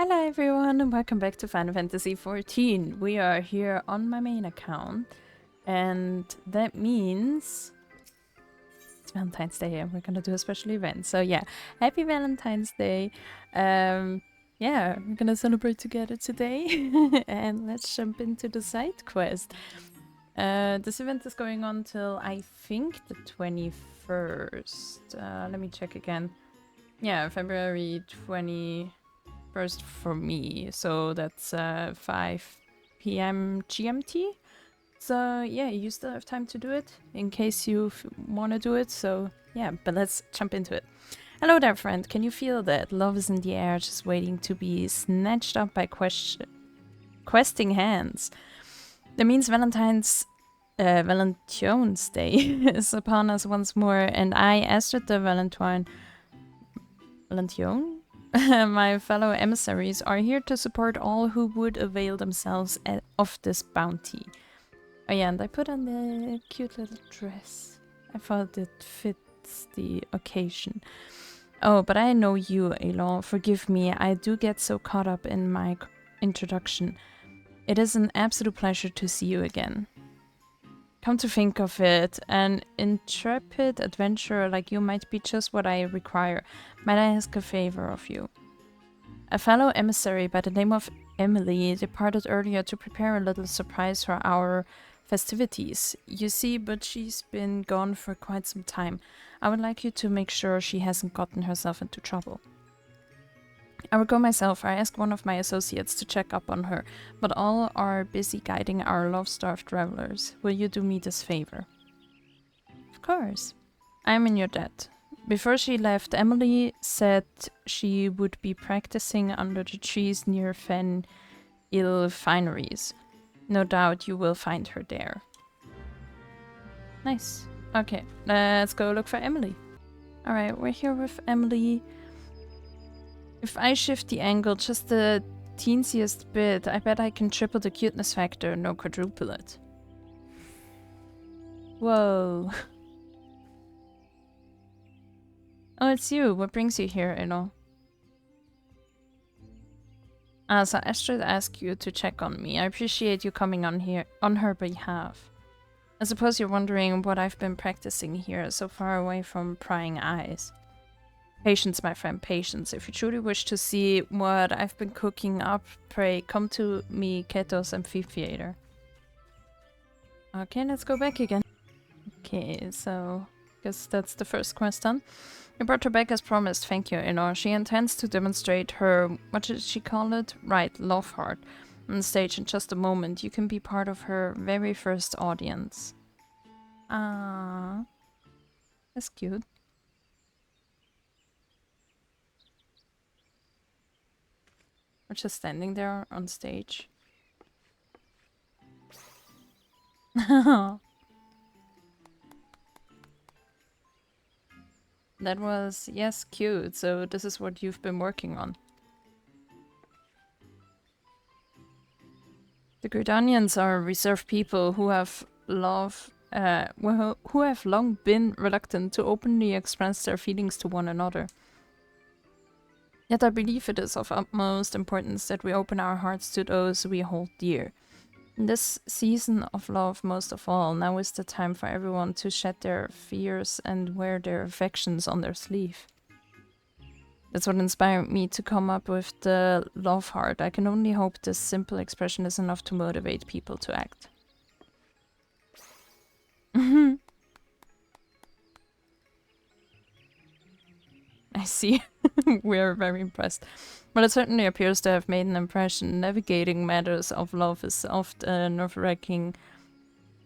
Hello everyone and welcome back to Final Fantasy XIV. We are here on my main account and that means it's Valentine's Day and we're gonna do a special event. So yeah, happy Valentine's Day. Yeah, we're gonna celebrate together today and let's jump into the side quest. This event is going on till I think the 21st. Let me check again. Yeah, February 21st for me, so that's 5 p.m. GMT. So yeah, you still have time to do it in case you want to do it. So yeah, but let's jump into it. Hello there, friend. Can you feel that love is in the air, just waiting to be snatched up by questing hands? That means Valentionesday is upon us once more, and I, Astrid the Valentine, my fellow emissaries, are here to support all who would avail themselves of this bounty. Oh yeah, and I put on the cute little dress. I thought it fits the occasion. Oh, but I know you, Elon. Forgive me, I do get so caught up in my introduction. It is an absolute pleasure to see you again. Come to think of it, an intrepid adventurer like you might be just what I require. Might I ask a favor of you? A fellow emissary by the name of Emily departed earlier to prepare a little surprise for our festivities. You see, but she's been gone for quite some time. I would like you to make sure she hasn't gotten herself into trouble. I will go myself. I asked one of my associates to check up on her, but all are busy guiding our love-starved travelers. Will you do me this favor? Of course. I am in your debt. Before she left, Emily said she would be practicing under the trees near Fineries. No doubt you will find her there. Nice. Okay, let's go look for Emily. Alright, we're here with Emily. If I shift the angle just the teensiest bit, I bet I can triple the cuteness factor, no quadruple it. Whoa. Oh, it's you. What brings you here, Eno? So Astrid asked you to check on me. I appreciate you coming on here on her behalf. I suppose you're wondering what I've been practicing here, so far away from prying eyes. Patience, my friend, patience. If you truly wish to see what I've been cooking up, pray come to me, Ketos Amphitheater. Okay, let's go back again. Okay, so guess that's the first quest done. You brought her back as promised, thank you, Eno. She intends to demonstrate her, what did she call it? Right, love heart. On stage in just a moment. You can be part of her very first audience. Ah, that's cute. We're just standing there on stage. That was, yes, cute. So this is what you've been working on. The Gridanians are reserved people who have who have long been reluctant to openly express their feelings to one another. Yet I believe it is of utmost importance that we open our hearts to those we hold dear. In this season of love, most of all, now is the time for everyone to shed their fears and wear their affections on their sleeve. That's what inspired me to come up with the love heart. I can only hope this simple expression is enough to motivate people to act. I see. We're very impressed. Well, it certainly appears to have made an impression. Navigating matters of love is often a nerve-wracking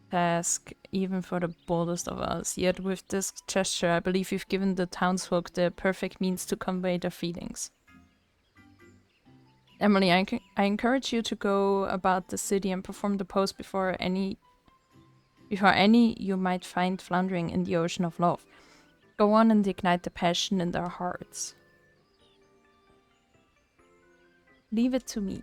task, even for the boldest of us. Yet with this gesture, I believe you've given the townsfolk the perfect means to convey their feelings. Emily, I encourage you to go about the city and perform the pose before any you might find floundering in the ocean of love. Go on and ignite the passion in their hearts. Leave it to me.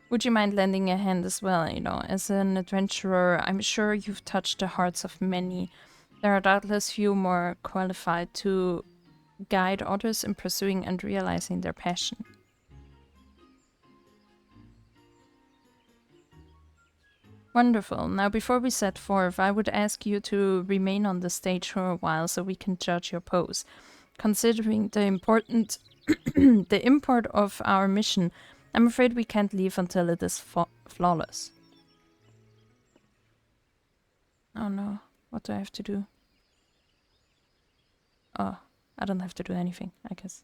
Would you mind lending a hand as well, you know? As an adventurer, I'm sure you've touched the hearts of many. There are doubtless few more qualified to guide others in pursuing and realizing their passion. Wonderful. Now, before we set forth, I would ask you to remain on the stage for a while so we can judge your pose. Considering the the import of our mission, I'm afraid we can't leave until it is flawless. Oh no, what do I have to do? Oh, I don't have to do anything, I guess.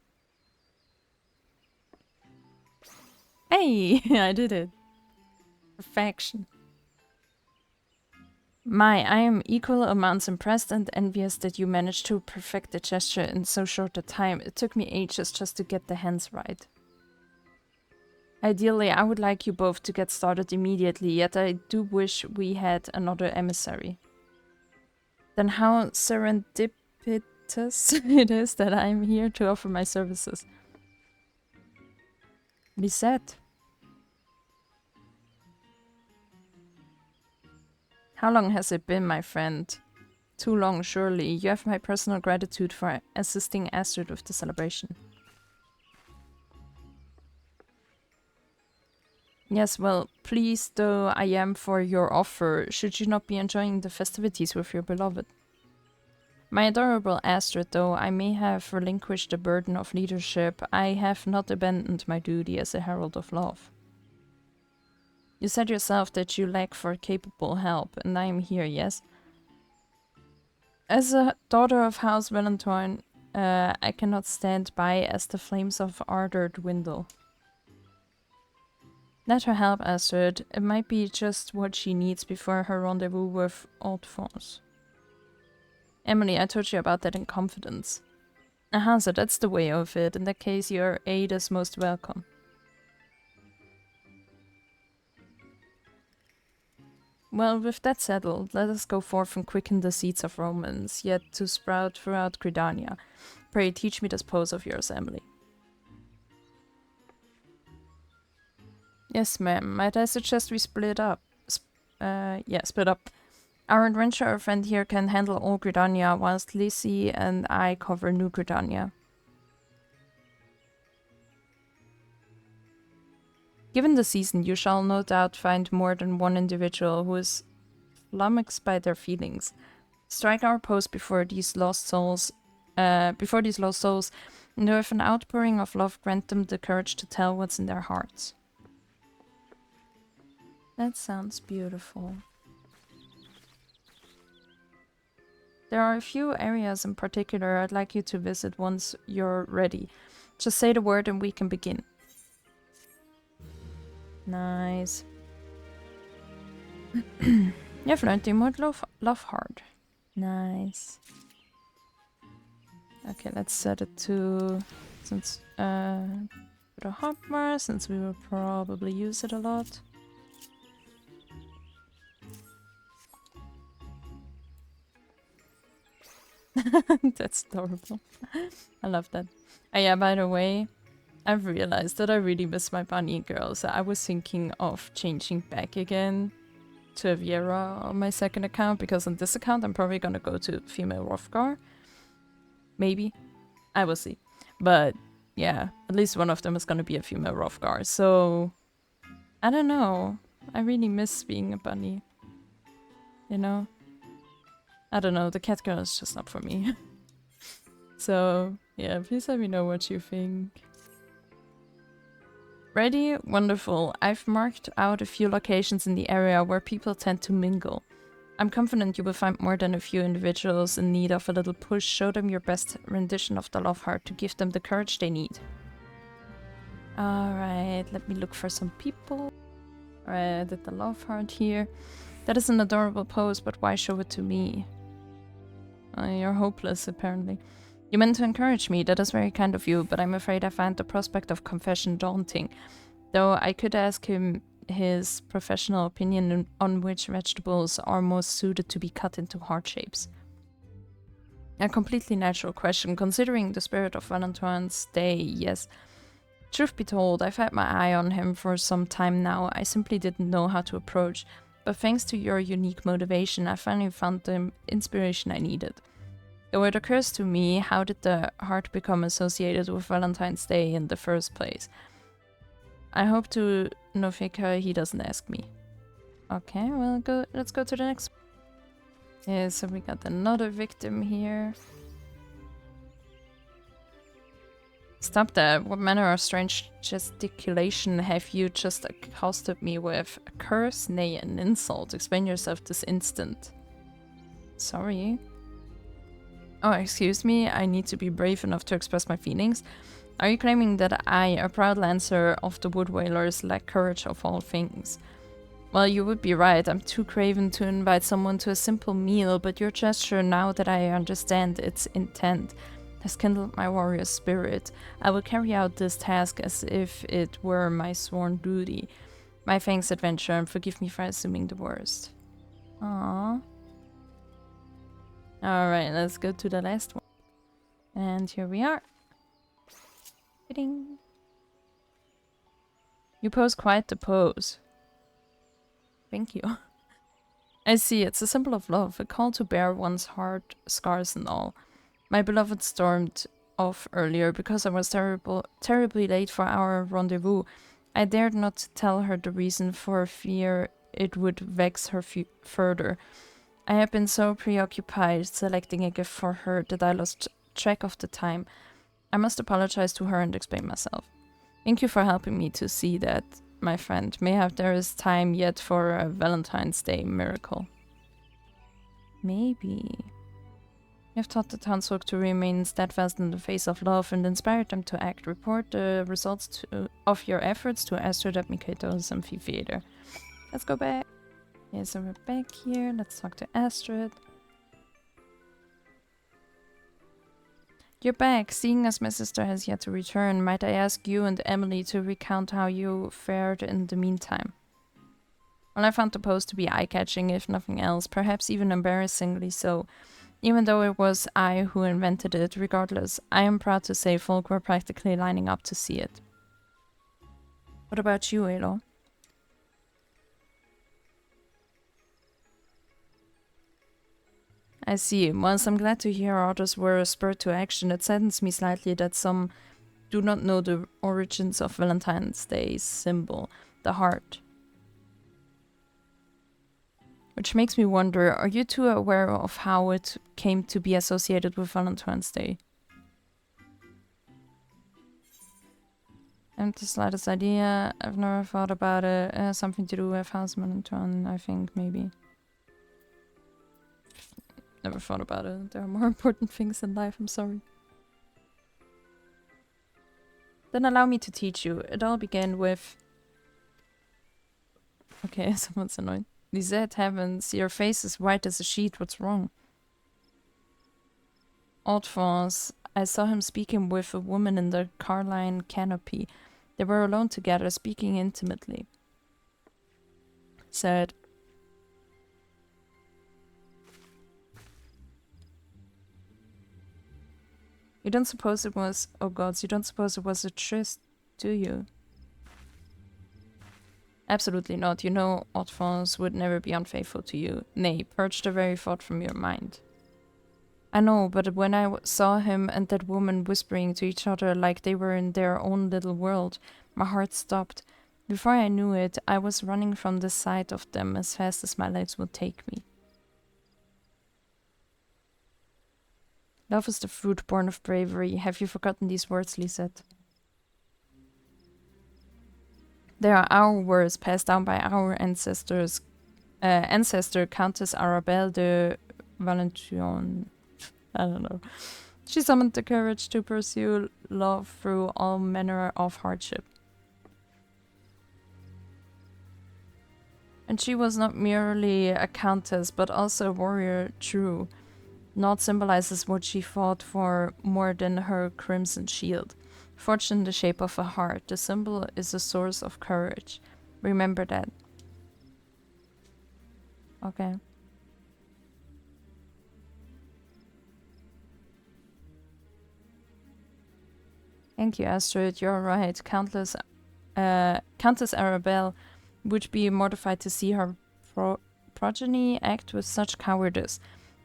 Hey, I did it. Perfection. I am equal amounts impressed and envious that you managed to perfect the gesture in so short a time. It took me ages just to get the hands right. Ideally, I would like you both to get started immediately, yet I do wish we had another emissary. Then how serendipitous it is that I am here to offer my services. Be set. How long has it been, my friend? Too long, surely. You have my personal gratitude for assisting Astrid with the celebration. Yes, well, pleased though I am for your offer, should you not be enjoying the festivities with your beloved. My adorable Astrid, though I may have relinquished the burden of leadership, I have not abandoned my duty as a herald of love. You said yourself that you lack for capable help, and I am here, yes? As a daughter of House Valentine, I cannot stand by as the flames of ardor dwindle. Let her help, Astrid. It might be just what she needs before her rendezvous with Alphonse. Emily, I told you about that in confidence. Aha, so that's the way of it. In that case, your aid is most welcome. Well, with that settled, let us go forth and quicken the seeds of romance, yet to sprout throughout Gridania. Pray teach me this pose of yours, Emily. Yes, ma'am. Might I suggest we split up? Split up. Our adventurer friend here can handle all Gridania, whilst Lizzie and I cover New Gridania. Given the season, you shall no doubt find more than one individual who is flummoxed by their feelings. Strike our pose before these lost souls, and with an outpouring of love, grant them the courage to tell what's in their hearts. That sounds beautiful. There are a few areas in particular I'd like you to visit once you're ready. Just say the word and we can begin. Nice. You have learned the mode love hard. Nice. Okay, let's set it to the hotbar, since we will probably use it a lot. That's adorable. I love that. Oh yeah, by the way, I've realized that I really miss my Bunnygirl, so I was thinking of changing back again to a Viera on my second account, because on this account I'm probably gonna go to female Rothgar. Maybe. I will see. But yeah, at least one of them is gonna be a female Rothgar, so I don't know. I really miss being a bunny. You know? I don't know, the Catgirl is just not for me. So yeah, please let me know what you think. Ready? Wonderful. I've marked out a few locations in the area where people tend to mingle. I'm confident you will find more than a few individuals in need of a little push. Show them your best rendition of the love heart to give them the courage they need. Alright, let me look for some people. Alright, I did the love heart here. That is an adorable pose, but why show it to me? You're hopeless, apparently. You meant to encourage me, that is very kind of you, but I'm afraid I find the prospect of confession daunting. Though I could ask him his professional opinion on which vegetables are most suited to be cut into heart shapes. A completely natural question, considering the spirit of Valentinesday, yes. Truth be told, I've had my eye on him for some time now. I simply didn't know how to approach, but thanks to your unique motivation, I finally found the inspiration I needed. Though it occurs to me, how did the heart become associated with Valentine's Day in the first place? I hope to Nofika he doesn't ask me. Okay, well, let's go to the next one. Yeah, so we got another victim here. Stop that. What manner of strange gesticulation have you just accosted me with? A curse? Nay, an insult. Explain yourself this instant. Sorry. Oh, excuse me. I need to be brave enough to express my feelings. Are you claiming that I, a proud lancer of the Wood Whalers, lack courage of all things? Well, you would be right. I'm too craven to invite someone to a simple meal, but your gesture, now that I understand its intent, has kindled my warrior spirit. I will carry out this task as if it were my sworn duty. My thanks, adventurer, and forgive me for assuming the worst. Aww. Alright, let's go to the last one. And here we are. Ding. You pose quite the pose. Thank you. I see, it's a symbol of love, a call to bear one's heart, scars and all. My beloved stormed off earlier because I was terribly late for our rendezvous. I dared not tell her the reason for fear it would vex her further. I had been so preoccupied selecting a gift for her that I lost track of the time. I must apologize to her and explain myself. Thank you for helping me to see that, my friend. Mayhap there is time yet for a Valentine's Day miracle. Maybe. You have taught the townsfolk to remain steadfast in the face of love and inspired them to act. Report the results of your efforts to Astrid at Mikatos Amphitheater. Let's go back. Yeah, so we're back here. Let's talk to Astrid. You're back. Seeing as my sister has yet to return, might I ask you and Emily to recount how you fared in the meantime? Well, I found the post to be eye-catching, if nothing else, perhaps even embarrassingly so. Even though it was I who invented it, regardless, I am proud to say folk were practically lining up to see it. What about you, Elo? I see. Whilst I'm glad to hear others were spurred to action, it saddens me slightly that some do not know the origins of Valentine's Day's symbol, the heart. Which makes me wonder, are you two aware of how it came to be associated with Valentine's Day? I haven't the slightest idea. I've never thought about it. It has something to do with House Valentine, I think, maybe. Never thought about it. There are more important things in life, I'm sorry. Then allow me to teach you. It all began with... Okay, someone's annoyed. Lisette, heavens, your face is white as a sheet, what's wrong? Alphonse, I saw him speaking with a woman in the Carline canopy. They were alone together, speaking intimately. Said... You don't suppose it was... Oh gods, you don't suppose it was a tryst, do you? Absolutely not. You know Alphonse would never be unfaithful to you. Nay, purge the very thought from your mind. I know, but when I saw him and that woman whispering to each other like they were in their own little world, my heart stopped. Before I knew it, I was running from the sight of them as fast as my legs would take me. Love is the fruit born of bravery. Have you forgotten these words, Lisette? They are our words passed down by our ancestors. Ancestor Countess Arabelle de Valentione. I don't know. She summoned the courage to pursue love through all manner of hardship. And she was not merely a countess, but also a warrior true. Naught symbolizes what she fought for more than her crimson shield. Forged in the shape of a heart, the symbol is a source of courage. Remember that. Okay. Thank you, Astrid. You're right. Countess Arabelle would be mortified to see her progeny act with such cowardice.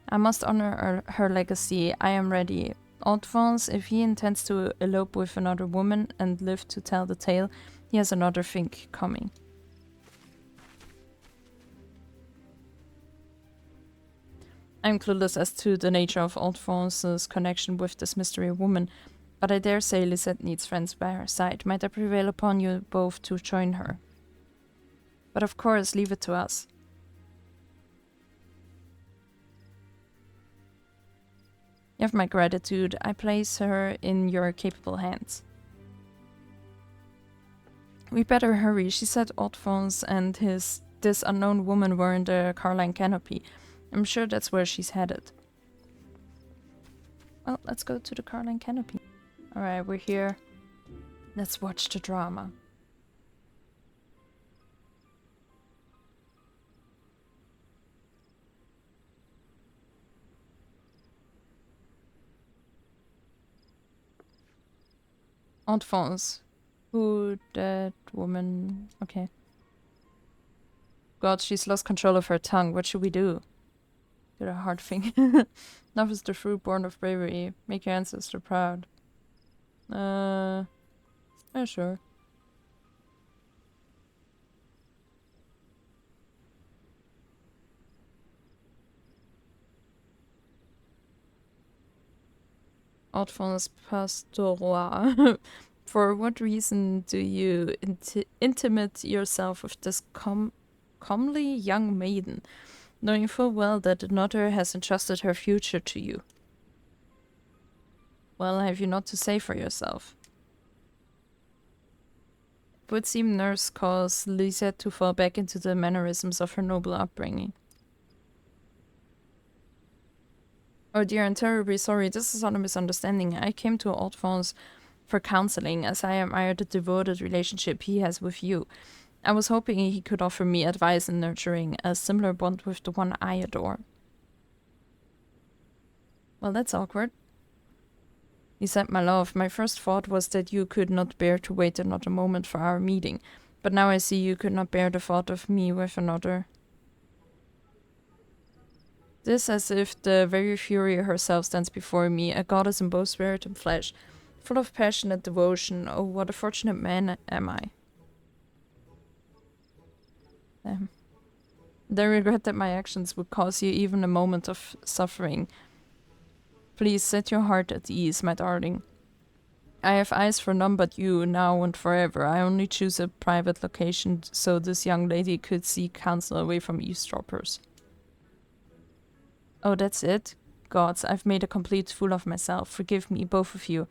I must honor her legacy. I am ready. Alphonse, if he intends to elope with another woman and live to tell the tale, he has another thing coming. I'm clueless as to the nature of Alphonse's connection with this mystery woman, but I dare say Lisette needs friends by her side. Might I prevail upon you both to join her? But of course, leave it to us. You have my gratitude. I place her in your capable hands. We better hurry. She said Alphonse and this unknown woman were in the Carline canopy. I'm sure that's where she's headed. Well, let's go to the Carline canopy. Alright, we're here. Let's watch the drama. Alphonse. Who, that woman? Okay. God, she's lost control of her tongue. What should we do? Did a hard thing. Love is the fruit born of bravery. Make your ancestor proud. Yeah, sure. Alphonse Pastorois. For what reason do you intimate yourself with this comely young maiden, knowing full well that another has entrusted her future to you? Well, have you not to say for yourself? It would seem nurse caused Lisette to fall back into the mannerisms of her noble upbringing. Oh dear, I'm terribly sorry. This is not a misunderstanding. I came to Alphonse for counseling, as I admire the devoted relationship he has with you. I was hoping he could offer me advice in nurturing a similar bond with the one I adore. Well, that's awkward. He said, my love, my first thought was that you could not bear to wait another moment for our meeting, but now I see you could not bear the thought of me with another. This as if the very Fury herself stands before me, a goddess in both spirit and flesh, full of passionate devotion. Oh, what a fortunate man am I. I regret that my actions would cause you even a moment of suffering. Please set your heart at ease, my darling. I have eyes for none but you, now and forever. I only choose a private location so this young lady could seek counsel away from eavesdroppers. Oh, that's it? Gods, I've made a complete fool of myself. Forgive me, both of you.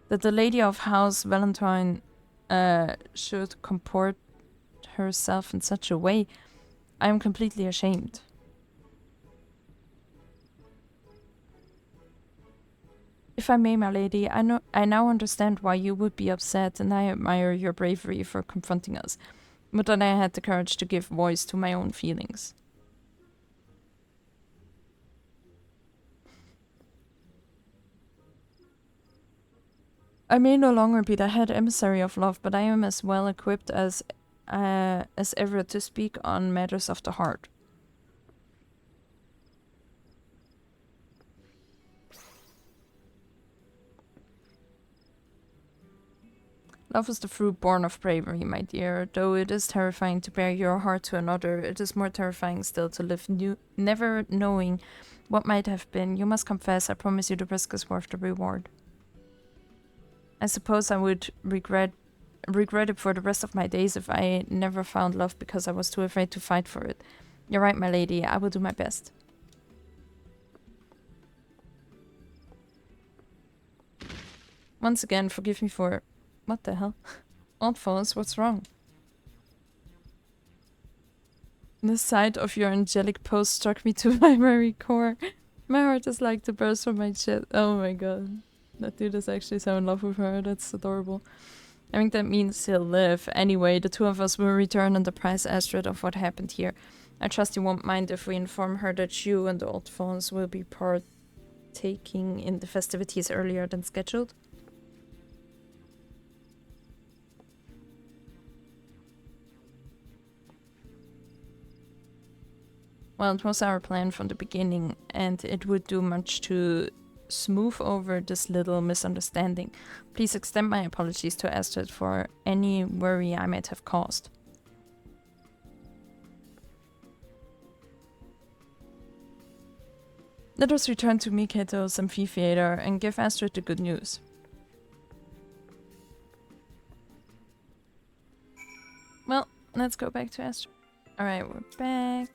That the lady of House Valentine should comport herself in such a way, I am completely ashamed. If I may, my lady, I now understand why you would be upset, and I admire your bravery for confronting us. But then I had the courage to give voice to my own feelings. I may no longer be the head emissary of love, but I am as well equipped as ever to speak on matters of the heart. Love is the fruit born of bravery, my dear. Though it is terrifying to bear your heart to another, it is more terrifying still to live never knowing what might have been. You must confess, I promise you the risk is worth the reward. I suppose I would regret it for the rest of my days if I never found love because I was too afraid to fight for it. You're right, my lady. I will do my best. Once again, forgive me for... What the hell? Alphonse, what's wrong? The sight of your angelic pose struck me to my very core. My heart is like to burst from my chest. Oh my god. That dude is actually so in love with her. That's adorable. I think that means he'll live. Anyway, the two of us will return and apprise Astrid of what happened here. I trust you won't mind if we inform her that you and Alphonse will be partaking in the festivities earlier than scheduled. Well, it was our plan from the beginning, and it would do much to smooth over this little misunderstanding. Please extend my apologies to Astrid for any worry I might have caused. Let us return to Miketo's amphitheater and give Astrid the good news. Well, let's go back to Astrid. Alright, we're back.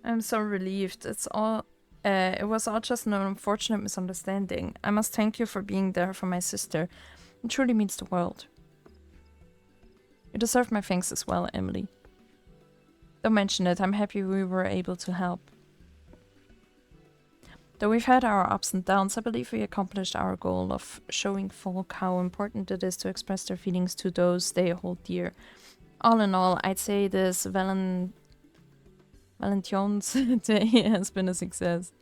I'm so relieved. It was all just an unfortunate misunderstanding. I must thank you for being there for my sister. It truly means the world. You deserve my thanks as well, Emily. Don't mention it. I'm happy we were able to help. Though we've had our ups and downs, I believe we accomplished our goal of showing folk how important it is to express their feelings to those they hold dear. All in all, I'd say this Valentione's day has been a success.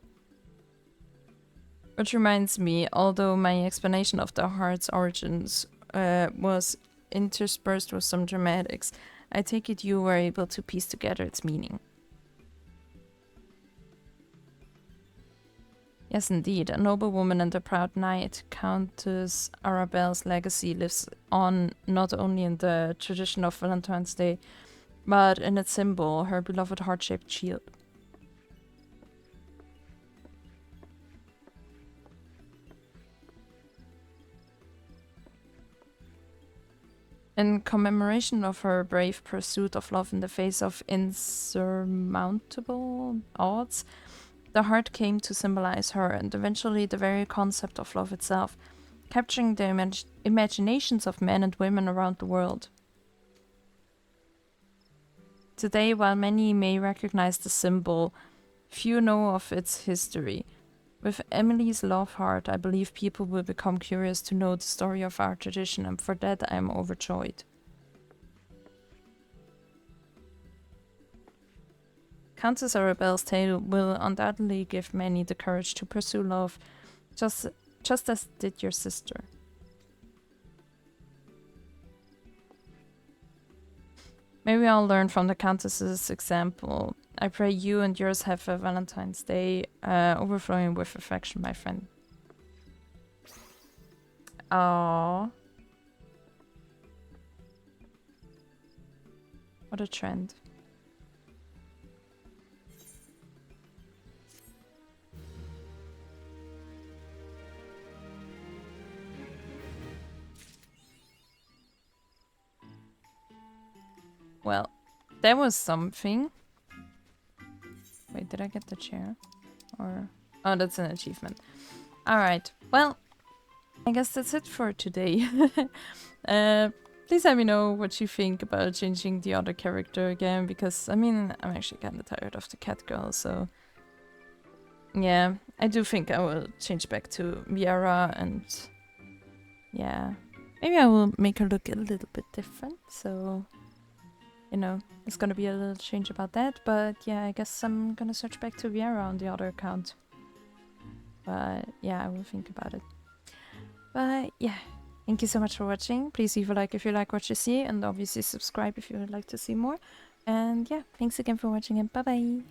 Which reminds me, although my explanation of the heart's origins was interspersed with some dramatics, I take it you were able to piece together its meaning. Yes, indeed, a noble woman and a proud knight, Countess Arabelle's legacy lives on not only in the tradition of Valentine's Day, but in its symbol, her beloved heart-shaped shield. In commemoration of her brave pursuit of love in the face of insurmountable odds, the heart came to symbolize her and eventually the very concept of love itself, capturing the imaginations of men and women around the world. Today, while many may recognize the symbol, few know of its history. With Emily's love heart, I believe people will become curious to know the story of our tradition, and for that I am overjoyed. Countess Arabelle's tale will undoubtedly give many the courage to pursue love, just as did your sister. May we all learn from the Countess's example. I pray you and yours have a Valentine's Day overflowing with affection, my friend. Aww. What a trend. Well, that was something. Wait, did I get the chair? Or... oh, that's an achievement. Alright, well, I guess that's it for today. Please let me know what you think about changing the other character again, because, I mean, I'm actually kind of tired of the Catgirl, so... yeah, I do think I will change back to Viera, and... yeah, maybe I will make her look a little bit different, so... you know, there's gonna be a little change about that, but yeah, I guess I'm gonna switch back to Viera on the other account. But yeah, I will think about it. But yeah, thank you so much for watching. Please leave a like if you like what you see, and obviously subscribe if you would like to see more. And yeah, thanks again for watching, and bye bye!